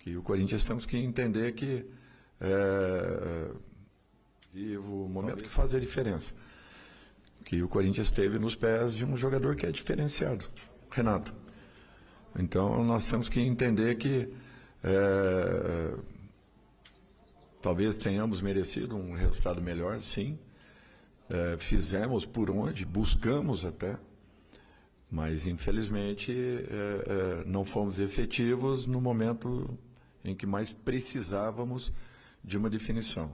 Que o Corinthians temos que entender que o momento que faz a diferença. Que o Corinthians teve nos pés de um jogador que é diferenciado, Renato. Então nós temos que entender que talvez tenhamos merecido um resultado melhor, sim. Fizemos por onde, buscamos até, mas infelizmente não fomos efetivos no momento em que mais precisávamos de uma definição.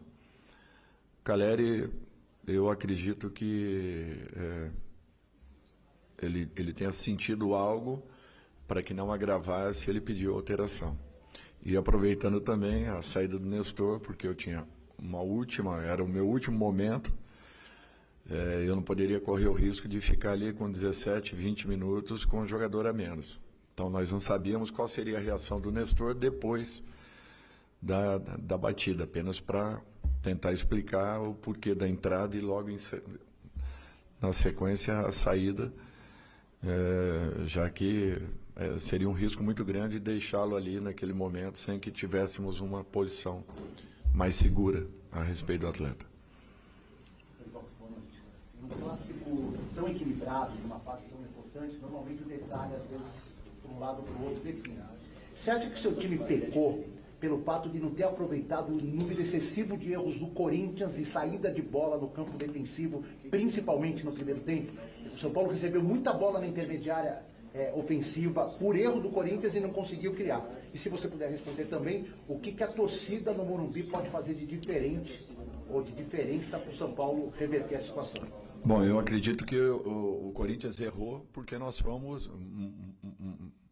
Calleri, eu acredito que ele tenha sentido algo para que não agravasse, ele pediu alteração. E aproveitando também a saída do Nestor, porque eu tinha era o meu último momento, eu não poderia correr o risco de ficar ali com 17, 20 minutos com o jogador a menos. Então nós não sabíamos qual seria a reação do Nestor depois da batida, apenas para tentar explicar o porquê da entrada e logo na sequência a saída, já que seria um risco muito grande deixá-lo ali naquele momento sem que tivéssemos uma posição mais segura a respeito do atleta. Um clássico tão equilibrado, numa fase tão importante, normalmente o detalhe, às vezes, para um lado ou para o outro, define. Você acha que o seu time pecou pelo fato de não ter aproveitado o número excessivo de erros do Corinthians e saída de bola no campo defensivo, principalmente no primeiro tempo? O São Paulo recebeu muita bola na intermediária ofensiva por erro do Corinthians e não conseguiu criar. E se você puder responder também, o que a torcida no Morumbi pode fazer de diferente ou de diferença para o São Paulo reverter a situação? Bom, eu acredito que o Corinthians errou porque nós fomos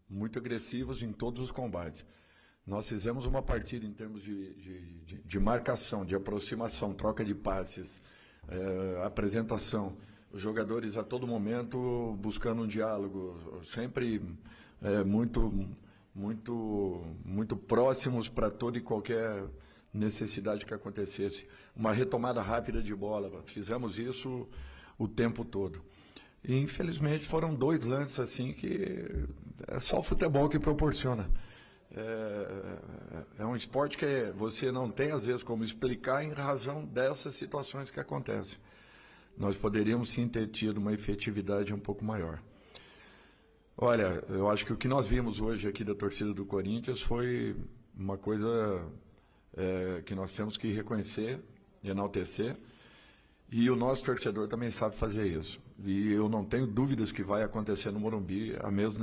muito agressivos em todos os combates. Nós fizemos uma partida em termos de marcação, de aproximação, troca de passes, apresentação. Os jogadores a todo momento buscando um diálogo, sempre muito próximos para toda e qualquer necessidade que acontecesse. Uma retomada rápida de bola, fizemos isso o tempo todo. E infelizmente foram 2 lances assim que é só o futebol que proporciona. É um esporte que você não tem às vezes como explicar em razão dessas situações que acontecem. Nós poderíamos sim ter tido uma efetividade um pouco maior. Olha, eu acho que o que nós vimos hoje aqui da torcida do Corinthians foi uma coisa que nós temos que reconhecer, enaltecer, e o nosso torcedor também sabe fazer isso. E eu não tenho dúvidas que vai acontecer no Morumbi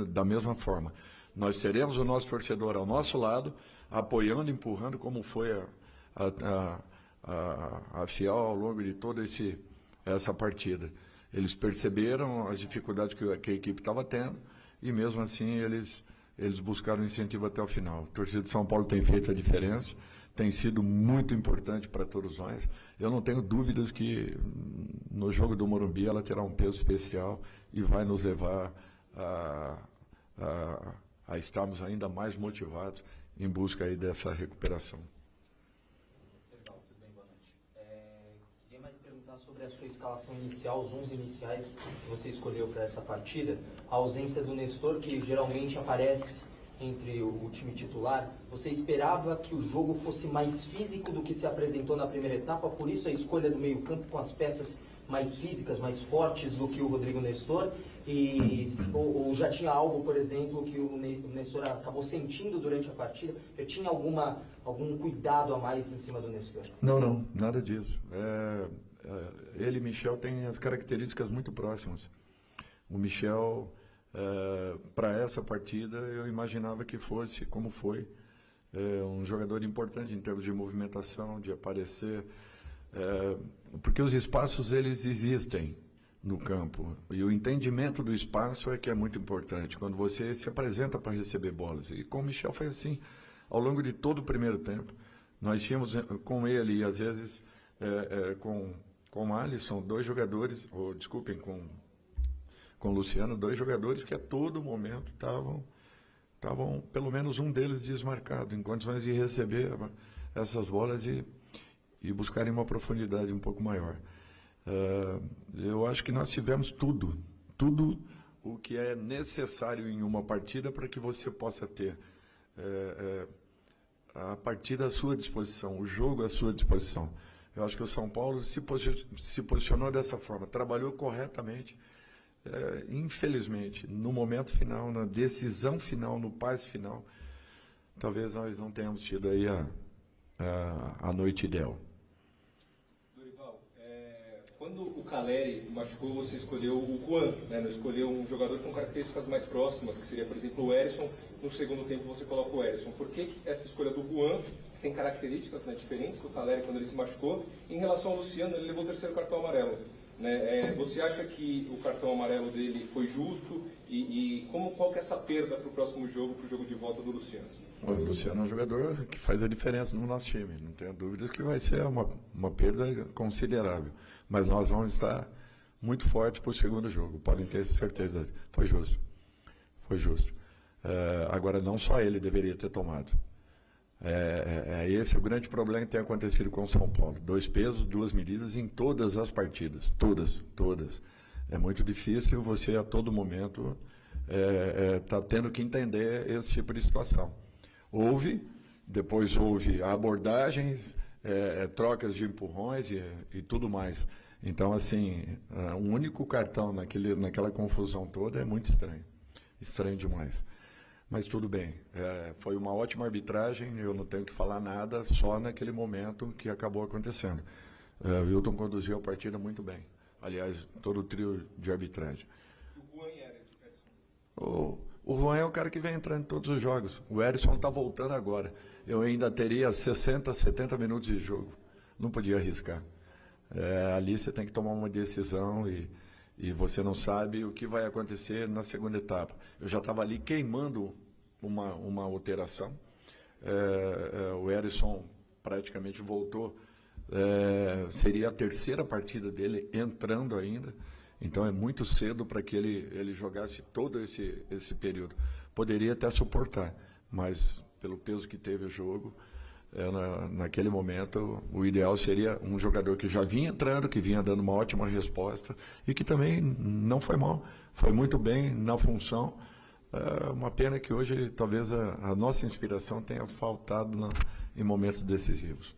da mesma forma. Nós teremos o nosso torcedor ao nosso lado, apoiando, empurrando, como foi a Fiel ao longo de toda essa partida. Eles perceberam as dificuldades que a equipe estava tendo e mesmo assim eles buscaram incentivo até o final. A torcida de São Paulo tem feito a diferença, tem sido muito importante para todos nós. Eu não tenho dúvidas que no jogo do Morumbi ela terá um peso especial e vai nos levar a estarmos ainda mais motivados em busca aí dessa recuperação. Legal, tudo bem, boa noite. Queria mais perguntar sobre a sua escalação inicial, os 11 iniciais que você escolheu para essa partida, a ausência do Nestor, que geralmente aparece entre o time titular. Você esperava que o jogo fosse mais físico do que se apresentou na primeira etapa, por isso a escolha do meio-campo com as peças mais físicas, mais fortes do que o Rodrigo Nestor? Ou já tinha algo, por exemplo, que o Nestor acabou sentindo durante a partida? Já tinha algum cuidado a mais em cima do Nestor? Não, nada disso. Ele e Michel têm as características muito próximas. O Michel, para essa partida, eu imaginava que fosse, como foi, um jogador importante em termos de movimentação, de aparecer, porque os espaços eles existem no campo e o entendimento do espaço é que é muito importante quando você se apresenta para receber bolas. E com o Michel foi assim ao longo de todo o primeiro tempo. Nós tínhamos com ele e às vezes com o Alisson 2 jogadores, ou desculpem, com o Luciano 2 jogadores que a todo momento estavam pelo menos um deles desmarcado, em condições de receber essas bolas e buscarem uma profundidade um pouco maior. Eu acho que nós tivemos tudo o que é necessário em uma partida para que você possa ter a partida à sua disposição, o jogo à sua disposição. Eu acho que o São Paulo se posicionou dessa forma, trabalhou corretamente. Infelizmente, no momento final, na decisão final, no passe final, talvez nós não tenhamos tido aí a noite ideal. Dorival, quando o Caleri machucou, você escolheu o Juan, né? Não escolheu um jogador com características mais próximas, que seria, por exemplo, o Erisson. No segundo tempo você coloca o Erisson. Por que essa escolha do Juan, que tem características, né, diferentes do Caleri quando ele se machucou? Em relação ao Luciano, ele levou o terceiro cartão amarelo. Né? Você acha que o cartão amarelo dele foi justo? E qual que é essa perda para o próximo jogo, para o jogo de volta do Luciano? O Luciano é um jogador que faz a diferença no nosso time. Não tenho dúvidas que vai ser uma perda considerável. Mas nós vamos estar muito fortes para o segundo jogo. Podem ter certeza. Foi justo. Foi justo. Agora, não só ele deveria ter tomado. Esse é o grande problema que tem acontecido com o São Paulo. 2 pesos, 2 medidas em todas as partidas. Todas. É muito difícil você, a todo momento, tá tendo que entender esse tipo de situação. Depois houve abordagens, trocas de empurrões e tudo mais. Então, assim, um único cartão naquela confusão toda é muito estranho. Estranho demais. Mas tudo bem, foi uma ótima arbitragem, eu não tenho que falar nada, só naquele momento que acabou acontecendo. O Wilton conduziu a partida muito bem. Aliás, todo o trio de arbitragem. O Juan e Erisson. O Juan é o cara que vem entrando em todos os jogos. O Erisson está voltando agora. Eu ainda teria 60, 70 minutos de jogo. Não podia arriscar. Ali você tem que tomar uma decisão e você não sabe o que vai acontecer na segunda etapa. Eu já estava ali queimando uma alteração. O Erisson praticamente voltou. Seria a terceira partida dele entrando ainda. Então é muito cedo para que ele jogasse todo esse período. Poderia até suportar, mas pelo peso que teve o jogo, naquele momento, o ideal seria um jogador que já vinha entrando, que vinha dando uma ótima resposta e que também não foi mal, foi muito bem na função. Uma pena que hoje talvez a nossa inspiração tenha faltado em momentos decisivos.